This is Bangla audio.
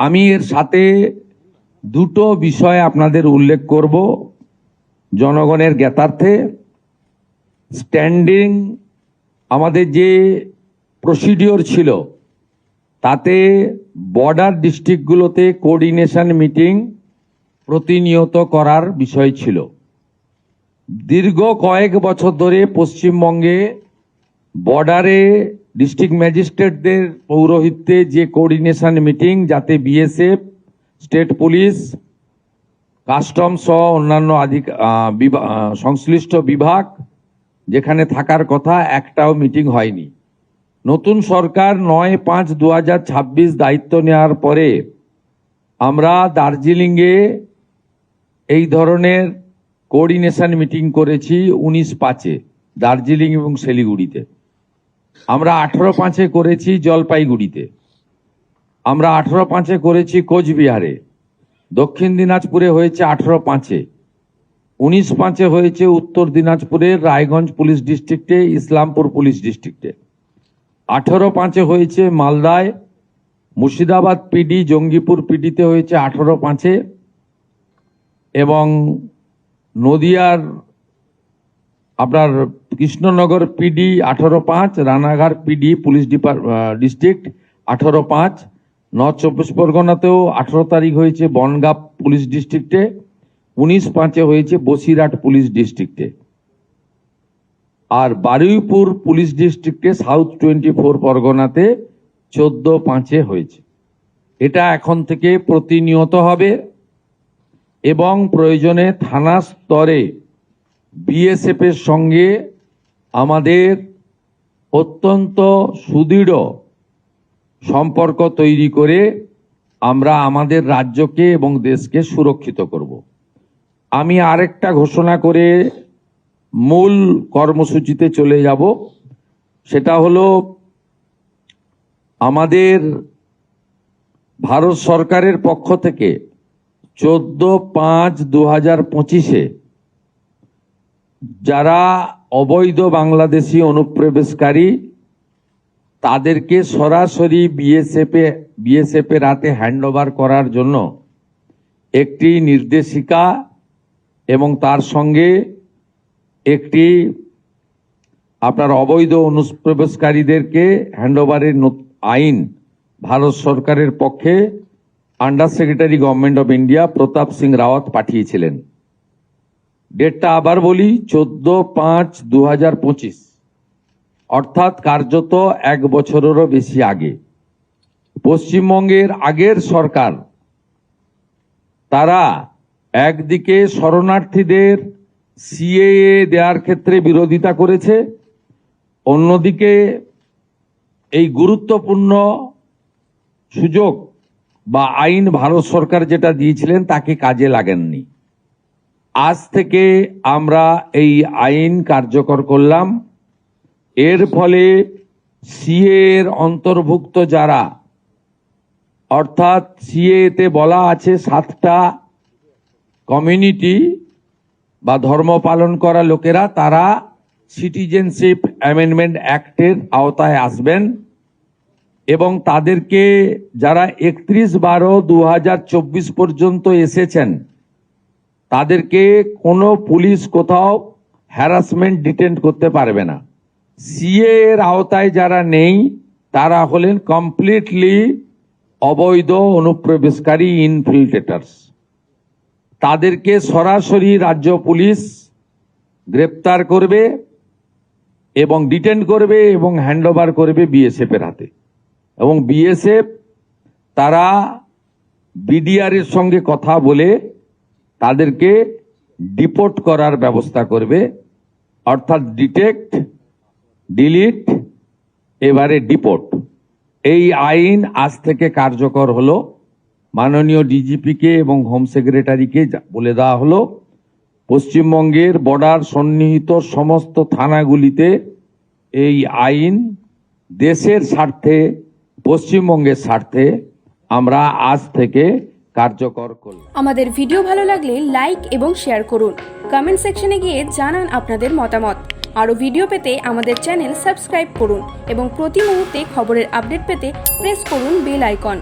আমি এর সাথে দুটো বিষয় আপনাদের উল্লেখ করব জনগণের জ্ঞাতার্থে। স্ট্যান্ডিং আমাদের যে প্রসিডিওর ছিল তাতে বর্ডার ডিস্ট্রিক্টগুলোতে কোঅর্ডিনেশন মিটিং প্রতিনিয়ত করার বিষয় ছিল। দীর্ঘ কয়েক বছর ধরে পশ্চিমবঙ্গে বর্ডারে ডিস্ট্রিক্ট ম্যাজিস্ট্রেটদের পৌরোহিত্যে যে কোঅর্ডিনেশন মিটিং, যাতে বিএসএফ, স্টেট পুলিশ, কাস্টম সহ অন্যান্য সংশ্লিষ্ট বিভাগ যেখানে থাকার কথা, একটাও মিটিং হয়নি। নতুন সরকার 9/5/2026 দায়িত্ব নেওয়ার পরে আমরা দার্জিলিংয়ে এই ধরনের কোঅর্ডিনেশন মিটিং করেছি 19/5-এ দার্জিলিং এবং শিলিগুড়িতে। আমরা 18/5-এ করেছি জলপাইগুড়িতে। আমরা 18/5-এ করেছি কোচবিহারে। দক্ষিণ দিনাজপুরে হয়েছে 18/5-এ। 19/5-এ হয়েছে উত্তর দিনাজপুরের রায়গঞ্জ পুলিশ ডিস্ট্রিক্টে, ইসলামপুর পুলিশ ডিস্ট্রিক্টে। 18/5-এ হয়েছে মালদায়, মুর্শিদাবাদ পিডি, জঙ্গিপুর পিডিতে হয়েছে 18/5-এ, এবং নদিয়ার আপনার Krishnanagar PD 18/5, Ranaghat PD police district 18/5। North 24 পরগনাতেও 18 তারিখ হয়েছে বনগাঁ পুলিশ ডিস্ট্রিক্টে, 19/5-এ হয়েছে বসিরহাট পুলিশ ডিস্ট্রিক্টে। আর বারুইপুর পুলিশ ডিস্ট্রিক্টে সাউথ 24 পরগনাতে 14/5-এ হয়েছে। এটা এখন থেকে প্রতিনিয়ত হবে এবং প্রয়োজনে থানা স্তরে বিএসএফ এর সঙ্গে আমাদের অত্যন্ত সুদৃঢ় সম্পর্ক তৈরি করে আমরা আমাদের রাজ্যকে এবং দেশকে সুরক্ষিত করব। আমি আরেকটা ঘোষণা করে মূল কর্মসূচিতে চলে যাব। সেটা হলো আমাদের ভারত সরকারের পক্ষ থেকে 14/5/2025-এ যারা অবৈধ বাংলাদেশি অনুপ্রবেশকারী তাদেরকে সরাসরি বিএসএফ এর হাতে হ্যান্ডওভার করার জন্য একটি নির্দেশিকা এবং তার সঙ্গে একটি আপনার অবৈধ অনুপ্রবেশকারীদেরকে হ্যান্ডওভারের আইন ভারত সরকারের পক্ষে under secretary government of India Pratap Singh Rawat পাঠিয়েছিলেন। ডেটটা আবার বলি, 14/5/2025, অর্থাৎ কার্যত 1 বছরেরও বেশি আগে। পশ্চিমবঙ্গের আগের সরকার তারা একদিকে শরণার্থীদের সিএএ দেওয়ার ক্ষেত্রে বিরোধিতা করেছে, অন্যদিকে এই গুরুত্বপূর্ণ সুযোগ বা আইন ভারত সরকার যেটা দিয়েছিলেন তাকে কাজে লাগেননি। আজ থেকে আমরা এই আইন কার্যকর করলাম। এর ফলে সিএ এর অন্তর্ভুক্ত যারা, অর্থাৎ সিএতে বলা আছে 7টা কমিউনিটি বা ধর্ম পালন করা লোকেরা, তারা সিটিজেনশিপ অ্যামেন্ডমেন্ট অ্যাক্টের আওতায় আসবেন এবং তাদেরকে যারা 31/12/2024 পর্যন্ত এসেছেন তাদেরকে কোনো পুলিশ কোথাও হ্যারাসমেন্ট ডিটেন্ট করতে পারবে না। সিএ এর আওতায় যারা নেই তারা হলেন কমপ্লিটলি অবৈধ অনুপ্রবেশকারী ইনফিল্ট্রেটার্স। তাদেরকে সরাসরি রাজ্য পুলিশ গ্রেপ্তার করবে এবং ডিটেন্ট করবে এবং হ্যান্ডওভার করবে বিএসএফ এর হাতে, এবং বিএসএফ তারা বিডিআর এর সঙ্গে কথা বলে তাদেরকে ডিপোর্ট করার ব্যবস্থা করবে, অর্থাৎ ডিটেক্ট, ডিলিট, এবারে ডিপোর্ট। এই আইন আজ থেকে কার্যকর হলো। মাননীয় ডিজিপিকে এবং হোম সেক্রেটারিকে বলে দেওয়া হলো পশ্চিমবঙ্গের বর্ডার সন্নিহিত সমস্ত থানাগুলিতে এই আইন দেশের স্বার্থে, পশ্চিমবঙ্গের স্বার্থে আমরা আজ থেকে কার্যকর করলাম। আমাদের ভিডিও ভালো লাগলে লাইক এবং শেয়ার করুন। কমেন্ট সেকশনে গিয়ে জানান আপনাদের মতামত। আরও ভিডিও পেতে আমাদের চ্যানেল সাবস্ক্রাইব করুন এবং প্রতি মুহূর্তে খবরের আপডেট পেতে প্রেস করুন বেল আইকন।